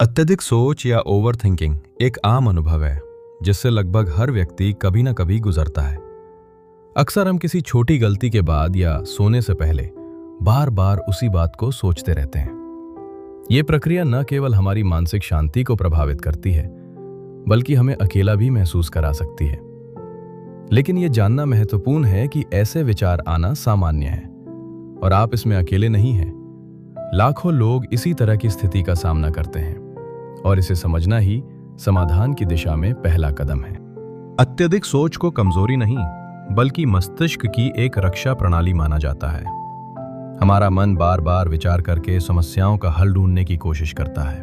अत्यधिक सोच या ओवर थिंकिंग एक आम अनुभव है जिससे लगभग हर व्यक्ति कभी ना कभी गुजरता है। अक्सर हम किसी छोटी गलती के बाद या सोने से पहले बार बार उसी बात को सोचते रहते हैं। ये प्रक्रिया न केवल हमारी मानसिक शांति को प्रभावित करती है बल्कि हमें अकेला भी महसूस करा सकती है। लेकिन यह जानना महत्वपूर्ण है कि ऐसे विचार आना सामान्य है और आप इसमें अकेले नहीं हैं। लाखों लोग इसी तरह की स्थिति का सामना करते हैं और इसे समझना ही समाधान की दिशा में पहला कदम है। अत्यधिक सोच को कमजोरी नहीं बल्कि मस्तिष्क की एक रक्षा प्रणाली माना जाता है। हमारा मन बार बार विचार करके समस्याओं का हल ढूंढने की कोशिश करता है।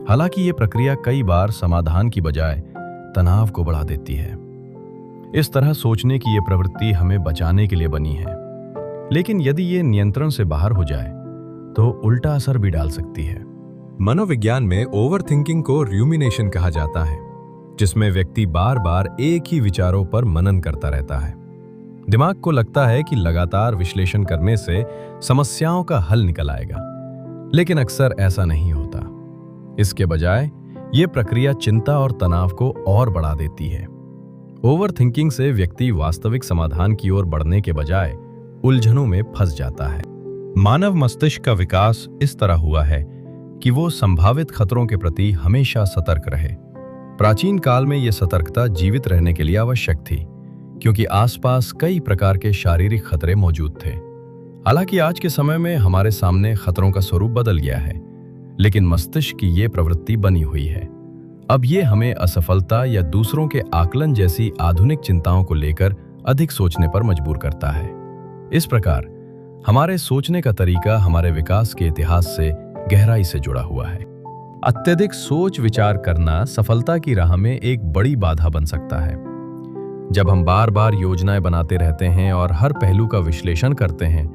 हालांकि ये प्रक्रिया कई बार समाधान की बजाय तनाव को बढ़ा देती है। इस तरह सोचने की ये प्रवृत्ति हमें बचाने के लिए बनी है, लेकिन यदि ये नियंत्रण से बाहर हो जाए तो उल्टा असर भी डाल सकती है। मनोविज्ञान में ओवरथिंकिंग को रूमिनेशन कहा जाता है, जिसमें व्यक्ति बार बार एक ही विचारों पर मनन करता रहता है। दिमाग को लगता है कि लगातार विश्लेषण करने से समस्याओं का हल निकल आएगा, लेकिन अक्सर ऐसा नहीं होता। इसके बजाय ये प्रक्रिया चिंता और तनाव को और बढ़ा देती है। ओवरथिंकिंग से व्यक्ति वास्तविक समाधान की ओर बढ़ने के बजाय उलझनों में फंस जाता है। मानव मस्तिष्क का विकास इस तरह हुआ है कि वो संभावित खतरों के प्रति हमेशा सतर्क रहे। प्राचीन काल में यह सतर्कता जीवित रहने के लिए आवश्यक थी, क्योंकि आसपास कई प्रकार के शारीरिक खतरे मौजूद थे। हालांकि आज के समय में हमारे सामने खतरों का स्वरूप बदल गया है, लेकिन मस्तिष्क की ये प्रवृत्ति बनी हुई है। अब ये हमें असफलता या दूसरों के आकलन जैसी आधुनिक चिंताओं को लेकर अधिक सोचने पर मजबूर करता है। इस प्रकार हमारे सोचने का तरीका हमारे विकास के इतिहास से गहराई से जुड़ा हुआ है। अत्यधिक सोच विचार करना सफलता की राह में एक बड़ी बाधा बन सकता है। जब हम बार बार योजनाएं बनाते रहते हैं और हर पहलू का विश्लेषण करते हैं,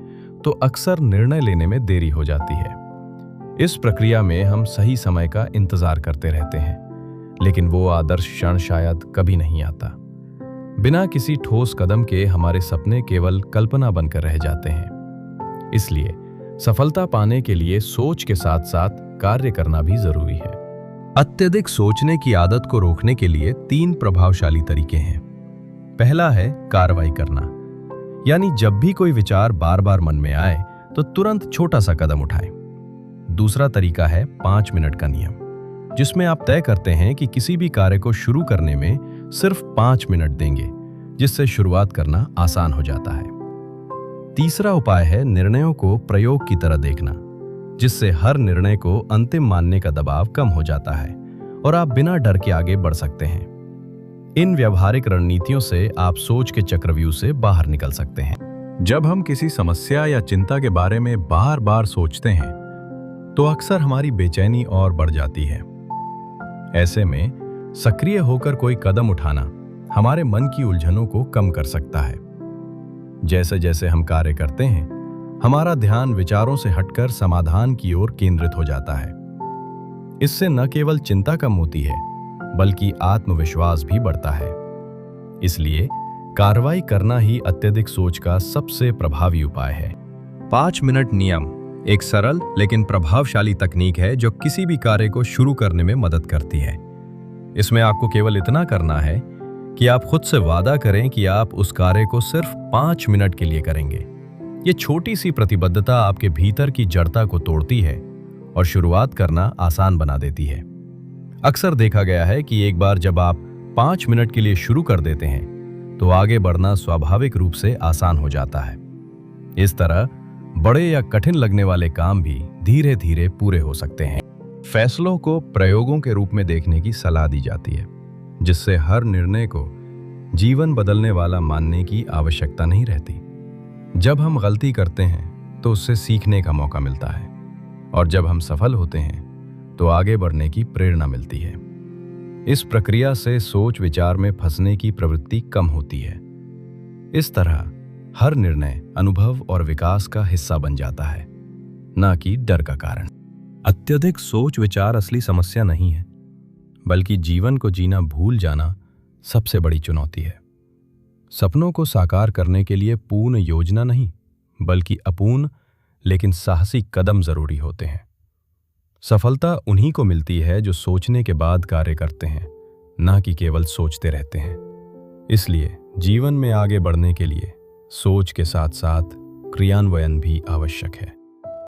तो अक्सर निर्णय लेने में देरी हो जाती है। इस प्रक्रिया में हम सही समय का इंतजार करते रहते हैं, लेकिन वो आदर्श क्षण शायद कभी नहीं आता। बिना किसी ठोस कदम के हमारे सपने केवल कल्पना बनकर रह जाते हैं। इसलिए सफलता पाने के लिए सोच के साथ साथ कार्य करना भी जरूरी है। अत्यधिक सोचने की आदत को रोकने के लिए 3 प्रभावशाली तरीके हैं। पहला है कार्रवाई करना, यानी जब भी कोई विचार बार बार मन में आए तो तुरंत छोटा सा कदम उठाएं। दूसरा तरीका है 5 मिनट का नियम, जिसमें आप तय करते हैं कि किसी भी कार्य को शुरू करने में सिर्फ 5 मिनट देंगे, जिससे शुरुआत करना आसान हो जाता है। तीसरा उपाय है निर्णयों को प्रयोग की तरह देखना, जिससे हर निर्णय को अंतिम मानने का दबाव कम हो जाता है और आप बिना डर के आगे बढ़ सकते हैं। इन व्यवहारिक रणनीतियों से आप सोच के चक्रव्यूह से बाहर निकल सकते हैं। जब हम किसी समस्या या चिंता के बारे में बार बार सोचते हैं, तो अक्सर हमारी बेचैनी और बढ़ जाती है। ऐसे में सक्रिय होकर कोई कदम उठाना हमारे मन की उलझनों को कम कर सकता है। जैसे जैसे हम कार्य करते हैं, हमारा ध्यान विचारों से हटकर समाधान की ओर केंद्रित हो जाता है। इससे न केवल चिंता कम होती है, बल्कि आत्मविश्वास भी बढ़ता है। इसलिए कार्रवाई करना ही अत्यधिक सोच का सबसे प्रभावी उपाय है। 5 मिनट नियम एक सरल लेकिन प्रभावशाली तकनीक है जो किसी भी कार्य को शुरू करने में मदद करती है। इसमें आपको केवल इतना करना है कि आप खुद से वादा करें कि आप उस कार्य को सिर्फ 5 मिनट के लिए करेंगे। ये छोटी सी प्रतिबद्धता आपके भीतर की जड़ता को तोड़ती है और शुरुआत करना आसान बना देती है। अक्सर देखा गया है कि एक बार जब आप 5 मिनट के लिए शुरू कर देते हैं, तो आगे बढ़ना स्वाभाविक रूप से आसान हो जाता है। इस तरह बड़े या कठिन लगने वाले काम भी धीरे धीरे पूरे हो सकते हैं। फैसलों को प्रयोगों के रूप में देखने की सलाह दी जाती है, जिससे हर निर्णय को जीवन बदलने वाला मानने की आवश्यकता नहीं रहती। जब हम गलती करते हैं तो उससे सीखने का मौका मिलता है, और जब हम सफल होते हैं तो आगे बढ़ने की प्रेरणा मिलती है। इस प्रक्रिया से सोच विचार में फंसने की प्रवृत्ति कम होती है। इस तरह हर निर्णय अनुभव और विकास का हिस्सा बन जाता है, न कि डर का कारण। अत्यधिक सोच विचार असली समस्या नहीं है, बल्कि जीवन को जीना भूल जाना सबसे बड़ी चुनौती है। सपनों को साकार करने के लिए पूर्ण योजना नहीं, बल्कि अपूर्ण लेकिन साहसी कदम जरूरी होते हैं। सफलता उन्हीं को मिलती है जो सोचने के बाद कार्य करते हैं, ना कि केवल सोचते रहते हैं। इसलिए जीवन में आगे बढ़ने के लिए सोच के साथ साथ क्रियान्वयन भी आवश्यक है।